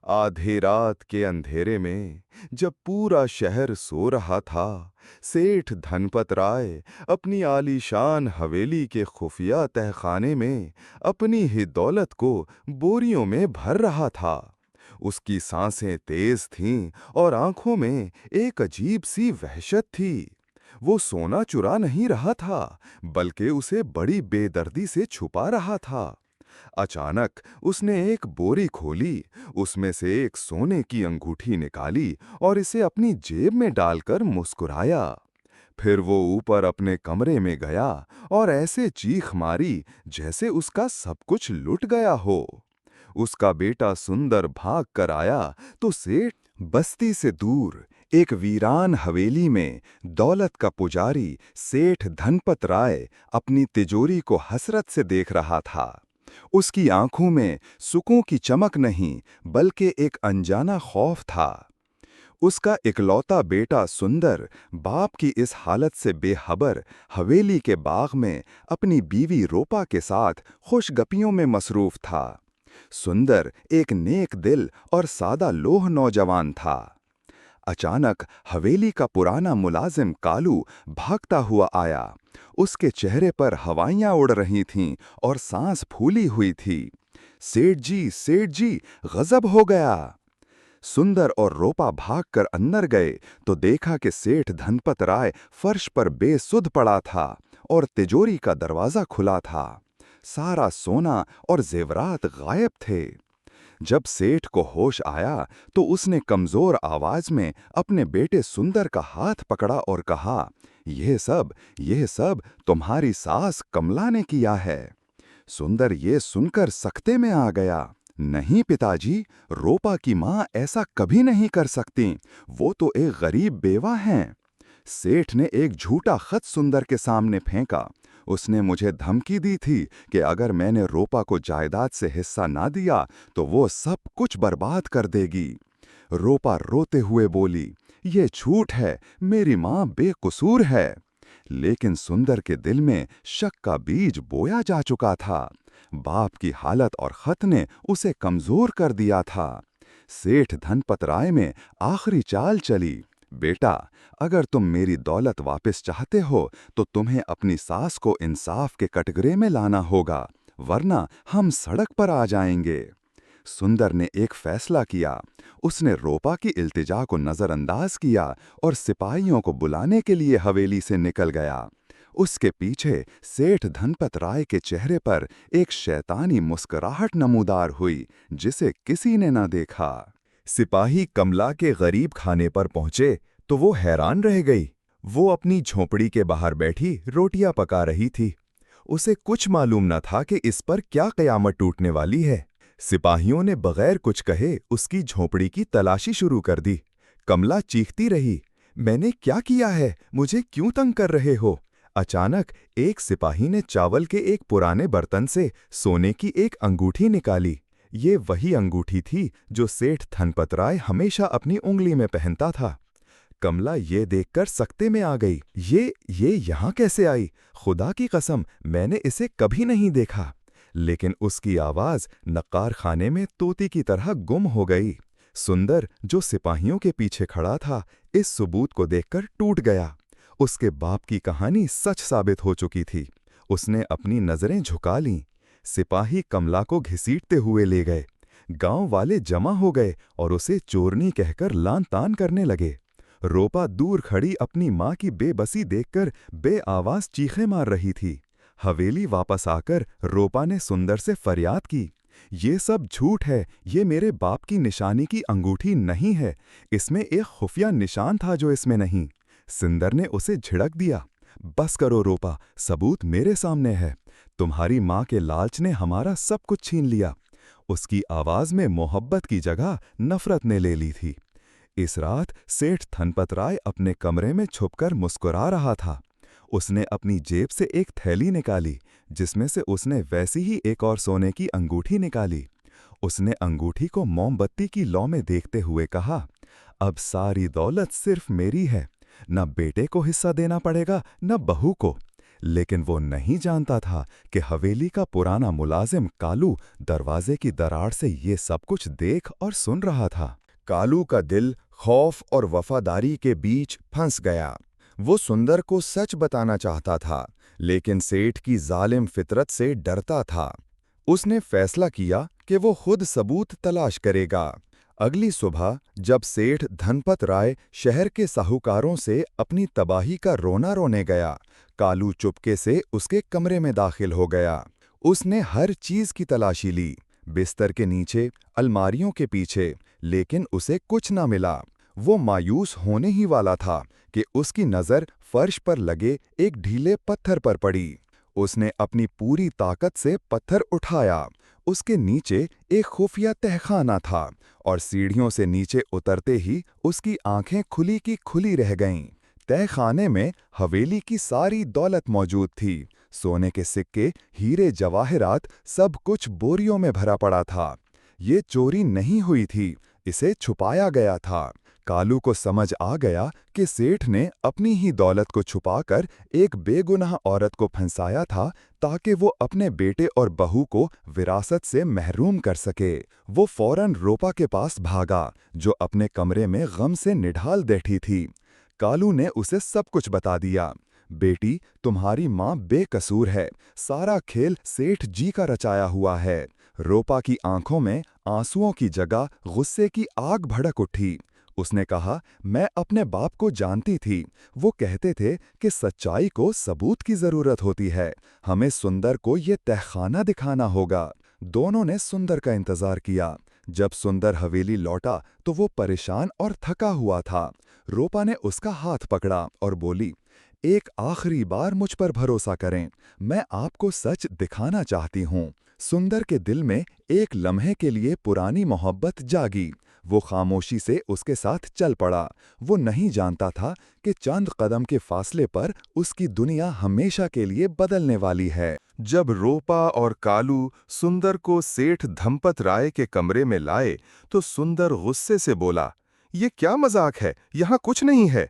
आधी रात के अंधेरे में जब पूरा शहर सो रहा था, सेठ धनपत राय अपनी आलीशान हवेली के खुफिया तहखाने में अपनी ही दौलत को बोरियों में भर रहा था। उसकी सांसें तेज थीं और आंखों में एक अजीब सी वहशत थी। वो सोना चुरा नहीं रहा था, बल्कि उसे बड़ी बेदर्दी से छुपा रहा था। अचानक उसने एक बोरी खोली, उसमें से एक सोने की अंगूठी निकाली और इसे अपनी जेब में डालकर मुस्कुराया। फिर वो ऊपर अपने कमरे में गया और ऐसे चीख मारी जैसे उसका सब कुछ लुट गया हो। उसका बेटा सुंदर भाग कर आया तो सेठ बस्ती से दूर एक वीरान हवेली में दौलत का पुजारी सेठ धनपत राय अपनी तिजोरी को हसरत से देख रहा था। उसकी आंखों में सुकों की चमक नहीं, बल्कि एक अनजाना खौफ था। उसका इकलौता बेटा सुंदर बाप की इस हालत से बेखबर हवेली के बाग में अपनी बीवी रोपा के साथ खुशगपियों में मसरूफ था। सुंदर एक नेक दिल और सादा लोह नौजवान था। अचानक हवेली का पुराना मुलाजिम कालू भागता हुआ आया। उसके चेहरे पर हवाइयां उड़ रही थीं और सांस फूली हुई थी। सेठ जी, गजब हो गया। सुंदर और रोपा भागकर अंदर गए तो देखा कि सेठ धनपत राय फर्श पर बेसुध पड़ा था और तिजोरी का दरवाजा खुला था। सारा सोना और जेवरात गायब थे। जब सेठ को होश आया तो उसने कमजोर आवाज में अपने बेटे सुंदर का हाथ पकड़ा और कहा, यह सब तुम्हारी सास कमला ने किया है। सुंदर ये सुनकर सकते में आ गया। नहीं पिताजी, रोपा की मां ऐसा कभी नहीं कर सकती। वो तो एक गरीब बेवा हैं। सेठ ने एक झूठा खत सुंदर के सामने फेंका। उसने मुझे धमकी दी थी कि अगर मैंने रोपा को जायदाद से हिस्सा ना दिया तो वो सब कुछ बर्बाद कर देगी। रोपा रोते हुए बोली, ये झूठ है, मेरी मां बेकसूर है। लेकिन सुंदर के दिल में शक का बीज बोया जा चुका था। बाप की हालत और खत ने उसे कमजोर कर दिया था। सेठ धनपत राय में आखिरी चाल चली, बेटा, अगर तुम मेरी दौलत वापस चाहते हो तो तुम्हें अपनी सास को इंसाफ के कटघरे में लाना होगा, वरना हम सड़क पर आ जाएंगे। सुंदर ने एक फैसला किया। उसने रोपा की इल्तिजा को नजरअंदाज किया और सिपाहियों को बुलाने के लिए हवेली से निकल गया। उसके पीछे सेठ धनपत राय के चेहरे पर एक शैतानी मुस्कुराहट नमूदार हुई, जिसे किसी ने न देखा। सिपाही कमला के गरीब खाने पर पहुंचे तो वो हैरान रह गई। वो अपनी झोंपड़ी के बाहर बैठी रोटियां पका रही थी। उसे कुछ मालूम न था कि इस पर क्या कयामत टूटने वाली है। सिपाहियों ने बगैर कुछ कहे उसकी झोंपड़ी की तलाशी शुरू कर दी। कमला चीखती रही, मैंने क्या किया है, मुझे क्यों तंग कर रहे हो? अचानक एक सिपाही ने चावल के एक पुराने बर्तन से सोने की एक अंगूठी निकाली। ये वही अंगूठी थी जो सेठ धनपत राय हमेशा अपनी उंगली में पहनता था। कमला ये देखकर सकते में आ गई। ये यहाँ कैसे आई? खुदा की कसम, मैंने इसे कभी नहीं देखा। लेकिन उसकी आवाज नक्कार खाने में तोती की तरह गुम हो गई। सुंदर, जो सिपाहियों के पीछे खड़ा था, इस सबूत को देखकर टूट गया। उसके बाप की कहानी सच साबित हो चुकी थी। उसने अपनी नजरें झुका लीं। सिपाही कमला को घसीटते हुए ले गए। गांव वाले जमा हो गए और उसे चोरनी कहकर लान तान करने लगे। रोपा दूर खड़ी अपनी मां की बेबसी देखकर बेआवाज चीखें मार रही थी। हवेली वापस आकर रोपा ने सुंदर से फरियाद की, ये सब झूठ है, ये मेरे बाप की निशानी की अंगूठी नहीं है, इसमें एक खुफिया निशान था जो इसमें नहीं। सुंदर ने उसे झिड़क दिया, बस करो रोपा, सबूत मेरे सामने है। तुम्हारी माँ के लालच ने हमारा सब कुछ छीन लिया। उसकी आवाज में मोहब्बत की जगह नफरत ने ले ली थी। इस रात सेठ धनपत राय अपने कमरे में छुपकर मुस्कुरा रहा था। उसने अपनी जेब से एक थैली निकाली, जिसमें से उसने वैसी ही एक और सोने की अंगूठी निकाली। उसने अंगूठी को मोमबत्ती की लौ में देखते हुए कहा, अब सारी दौलत सिर्फ मेरी है, न बेटे को हिस्सा देना पड़ेगा न बहू को। लेकिन वो नहीं जानता था कि हवेली का पुराना मुलाजिम कालू दरवाजे की दरार से ये सब कुछ देख और सुन रहा था। कालू का दिल खौफ और वफादारी के बीच फंस गया। वो सुंदर को सच बताना चाहता था, लेकिन सेठ की जालिम फितरत से डरता था। उसने फैसला किया कि वो खुद सबूत तलाश करेगा। अगली सुबह जब सेठ धनपत राय शहर के साहूकारों से अपनी तबाही का रोना रोने गया, कालू चुपके से उसके कमरे में दाखिल हो गया। उसने हर चीज की तलाशी ली, बिस्तर के नीचे, अलमारियों के पीछे, लेकिन उसे कुछ न मिला। वो मायूस होने ही वाला था कि उसकी नज़र फर्श पर लगे एक ढीले पत्थर पर पड़ी। उसने अपनी पूरी ताकत से पत्थर उठाया। उसके नीचे एक खुफिया तहखाना था और सीढ़ियों से नीचे उतरते ही उसकी आंखें खुली की खुली रह गईं। तहखाने में हवेली की सारी दौलत मौजूद थी। सोने के सिक्के, हीरे जवाहरात, सब कुछ बोरियों में भरा पड़ा था। ये चोरी नहीं हुई थी, इसे छुपाया गया था। कालू को समझ आ गया कि सेठ ने अपनी ही दौलत को छुपाकर एक बेगुनाह औरत को फंसाया था ताकि वो अपने बेटे और बहू को विरासत से महरूम कर सके। वो फौरन रोपा के पास भागा, जो अपने कमरे में गम से निढाल बैठी थी। कालू ने उसे सब कुछ बता दिया। बेटी, तुम्हारी माँ बेकसूर है, सारा खेल सेठ जी का रचाया हुआ है। रोपा की आंखों में आंसुओं की जगह गुस्से की आग भड़क उठी। उसने कहा, मैं अपने बाप को जानती थी। वो कहते थे कि सच्चाई को सबूत की जरूरत होती है। हमें सुंदर को ये तहखाना दिखाना होगा। दोनों ने सुंदर का इंतजार किया। जब सुंदर हवेली लौटा तो वो परेशान और थका हुआ था। रोपा ने उसका हाथ पकड़ा और बोली, एक आखिरी बार मुझ पर भरोसा करें, मैं आपको सच दिखाना चाहती हूँ। सुंदर के दिल में एक लम्हे के लिए पुरानी मोहब्बत जागी। वो खामोशी से उसके साथ चल पड़ा। वो नहीं जानता था कि चंद कदम के फासले पर उसकी दुनिया हमेशा के लिए बदलने वाली है। जब रोपा और कालू सुंदर को सेठ धनपत राय के कमरे में लाए, तो सुंदर गुस्से से बोला, ये क्या मजाक है, यहाँ कुछ नहीं है।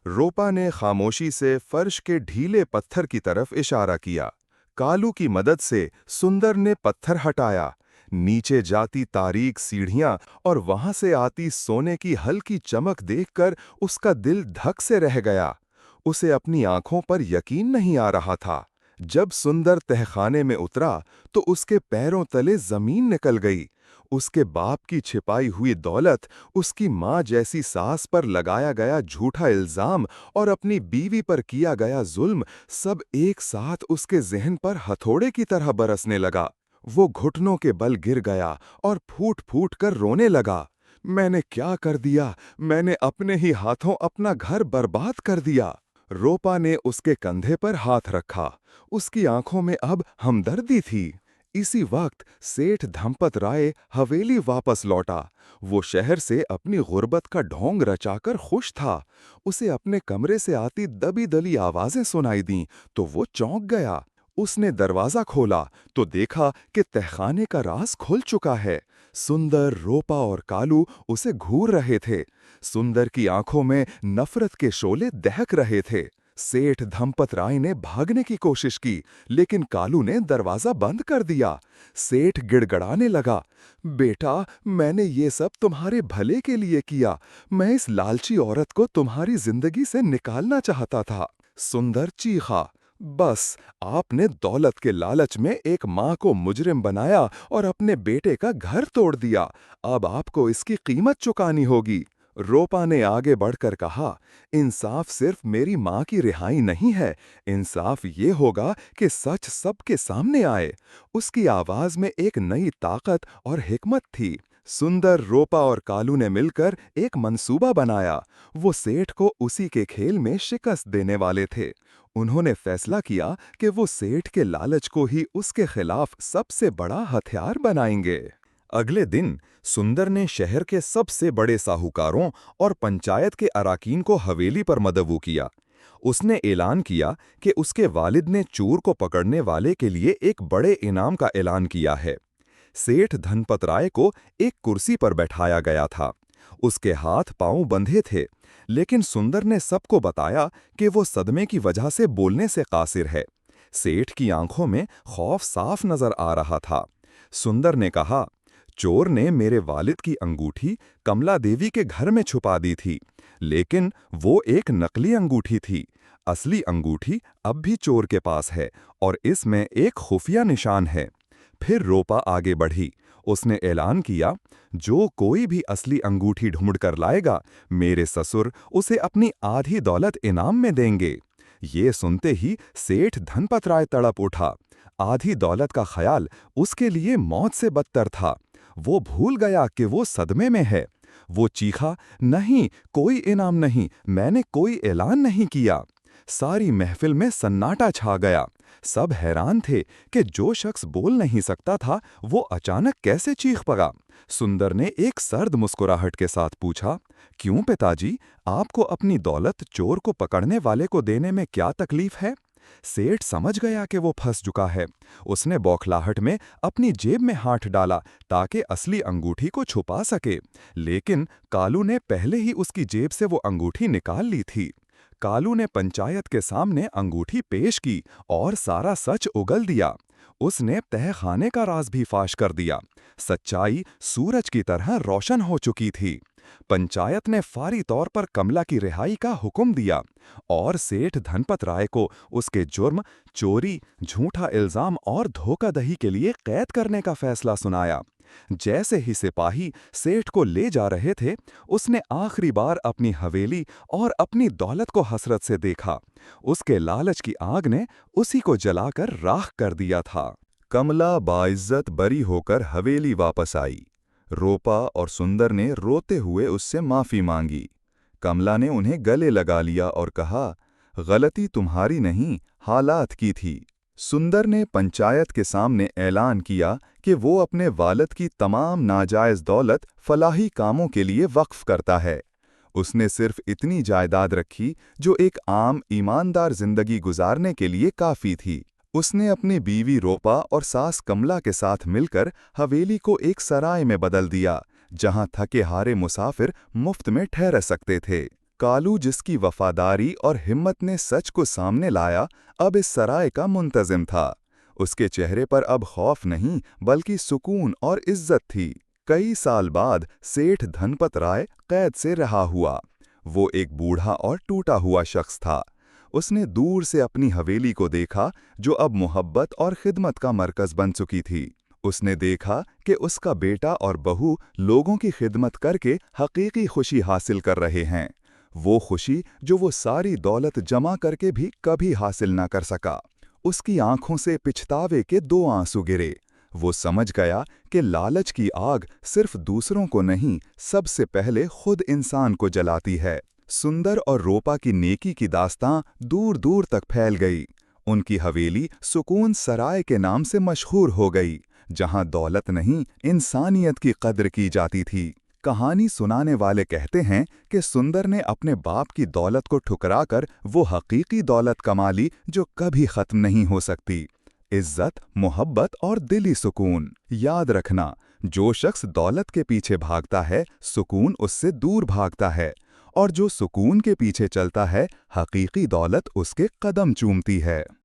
रोपा ने खामोशी से फर्श के ढीले पत्थर की तरफ इशारा किया। कालू की मदद से सुंदर ने पत्थर हटाया। नीचे जाती तारीक सीढ़ियां और वहां से आती सोने की हल्की चमक देखकर उसका दिल धक से रह गया। उसे अपनी आंखों पर यकीन नहीं आ रहा था। जब सुंदर तहखाने में उतरा तो उसके पैरों तले जमीन निकल गई। उसके बाप की छिपाई हुई दौलत, उसकी माँ जैसी सास पर लगाया गया झूठा इल्जाम और अपनी बीवी पर किया गया जुल्म, सब एक साथ उसके ज़हन पर हथौड़े की तरह बरसने लगा। वो घुटनों के बल गिर गया और फूट फूट कर रोने लगा। मैंने क्या कर दिया? मैंने अपने ही हाथों अपना घर बर्बाद कर दिया। रोपा ने उसके कंधे पर हाथ रखा। उसकी आंखों में अब हमदर्दी थी। इसी वक्त सेठ धनपत राय हवेली वापस लौटा। वो शहर से अपनी गुर्बत का ढोंग रचाकर खुश था। उसे अपने कमरे से आती दबी दली आवाजें सुनाई दीं तो वो चौंक गया। उसने दरवाजा खोला तो देखा कि तहखाने का राज खुल चुका है। सुंदर, रोपा और कालू उसे घूर रहे थे। सुंदर की आंखों में नफरत के शोले दहक रहे थे। सेठ धनपत राय ने भागने की कोशिश की, लेकिन कालू ने दरवाजा बंद कर दिया। सेठ गिड़गड़ाने लगा, बेटा, मैंने ये सब तुम्हारे भले के लिए किया। मैं इस लालची औरत को तुम्हारी जिंदगी से निकालना चाहता था। सुंदर चीखा, बस, आपने दौलत के लालच में एक माँ को मुजरिम बनाया और अपने बेटे का घर तोड़ दिया। अब आपको इसकी कीमत चुकानी होगी। रोपा ने आगे बढ़कर कहा, इंसाफ सिर्फ मेरी माँ की रिहाई नहीं है, इंसाफ ये होगा कि सच सबके सामने आए। उसकी आवाज में एक नई ताकत और हिकमत थी। सुंदर, रोपा और कालू ने मिलकर एक मंसूबा बनाया। वो सेठ को उसी के खेल में शिकस्त देने वाले थे। उन्होंने फैसला किया कि वो सेठ के लालच को ही उसके खिलाफ सबसे बड़ा हथियार बनाएंगे। अगले दिन सुंदर ने शहर के सबसे बड़े साहूकारों और पंचायत के अराकीन को हवेली पर मदवू किया। उसने ऐलान किया कि उसके वालिद ने चोर को पकड़ने वाले के लिए एक बड़े इनाम का ऐलान किया है। सेठ धनपत राय को एक कुर्सी पर बैठाया गया था। उसके हाथ पांव बंधे थे, लेकिन सुंदर ने सबको बताया कि वो सदमे की वजह से बोलने से कासिर है। सेठ की आंखों में खौफ साफ नजर आ रहा था। सुंदर ने कहा, चोर ने मेरे वालिद की अंगूठी कमला देवी के घर में छुपा दी थी, लेकिन वो एक नकली अंगूठी थी। असली अंगूठी अब भी चोर के पास है और इसमें एक खुफिया निशान है। फिर रोपा आगे बढ़ी। उसने ऐलान किया, जो कोई भी असली अंगूठी ढूंढ कर लाएगा, मेरे ससुर उसे अपनी आधी दौलत इनाम में देंगे। ये सुनते ही सेठ धनपत राय तड़प उठा। आधी दौलत का ख्याल उसके लिए मौत से बदतर था। वो भूल गया कि वो सदमे में है। वो चीखा, नहीं, कोई इनाम नहीं, मैंने कोई ऐलान नहीं किया। सारी महफिल में सन्नाटा छा गया। सब हैरान थे कि जो शख्स बोल नहीं सकता था, वो अचानक कैसे चीख पड़ा। सुंदर ने एक सर्द मुस्कुराहट के साथ पूछा, क्यों पिताजी, आपको अपनी दौलत चोर को पकड़ने वाले को देने में क्या तकलीफ है? सेठ समझ गया कि वो फंस चुका है। उसने बौखलाहट में अपनी जेब में हाथ डाला ताकि असली अंगूठी को छुपा सके, लेकिन कालू ने पहले ही उसकी जेब से वो अंगूठी निकाल ली थी। कालू ने पंचायत के सामने अंगूठी पेश की और सारा सच उगल दिया। उसने तहखाने का राज भी फाश कर दिया। सच्चाई सूरज की तरह रोशन हो चुकी थी। पंचायत ने फारी तौर पर कमला की रिहाई का हुक्म दिया और सेठ धनपत राय को उसके जुर्म, चोरी, झूठा इल्जाम और धोखाधड़ी के लिए कैद करने का फैसला सुनाया। जैसे ही सिपाही सेठ को ले जा रहे थे, उसने आखिरी बार अपनी हवेली और अपनी दौलत को हसरत से देखा। उसके लालच की आग ने उसी को जलाकर राख कर दिया था। कमला बाइज्जत बरी होकर हवेली वापस आई। रोपा और सुंदर ने रोते हुए उससे माफी मांगी। कमला ने उन्हें गले लगा लिया और कहा, गलती तुम्हारी नहीं, हालात की थी। सुंदर ने पंचायत के सामने ऐलान किया कि वो अपने वालिद की तमाम नाजायज दौलत फलाही कामों के लिए वक्फ करता है। उसने सिर्फ इतनी जायदाद रखी जो एक आम ईमानदार जिंदगी गुजारने के लिए काफी थी। उसने अपनी बीवी रोपा और सास कमला के साथ मिलकर हवेली को एक सराय में बदल दिया, जहां थके हारे मुसाफिर मुफ्त में ठहर सकते थे। कालू, जिसकी वफादारी और हिम्मत ने सच को सामने लाया, अब इस सराय का मुंतजिम था। उसके चेहरे पर अब खौफ नहीं बल्कि सुकून और इज्जत थी। कई साल बाद सेठ धनपत राय कैद से रहा हुआ। वो एक बूढ़ा और टूटा हुआ शख्स था। उसने दूर से अपनी हवेली को देखा, जो अब मोहब्बत और खिदमत का मरकज बन चुकी थी। उसने देखा कि उसका बेटा और बहू लोगों की खिदमत करके हकीकी खुशी हासिल कर रहे हैं। वो खुशी जो वो सारी दौलत जमा करके भी कभी हासिल न कर सका। उसकी आंखों से पिछतावे के 2 आंसू गिरे। वो समझ गया कि लालच की आग सिर्फ दूसरों को नहीं, सबसे पहले खुद इंसान को जलाती है। सुंदर और रोपा की नेकी की दास्तां दूर दूर तक फैल गई। उनकी हवेली सुकून सराय के नाम से मशहूर हो गई, जहां दौलत नहीं, इंसानियत की कद्र की जाती थी। कहानी सुनाने वाले कहते हैं कि सुंदर ने अपने बाप की दौलत को ठुकराकर वो हकीकी दौलत कमा ली जो कभी खत्म नहीं हो सकती। इज्जत, मोहब्बत और दिली सुकून। याद रखना, जो शख्स दौलत के पीछे भागता है, सुकून उससे दूर भागता है, और जो सुकून के पीछे चलता है, हकीकी दौलत उसके कदम चूमती है।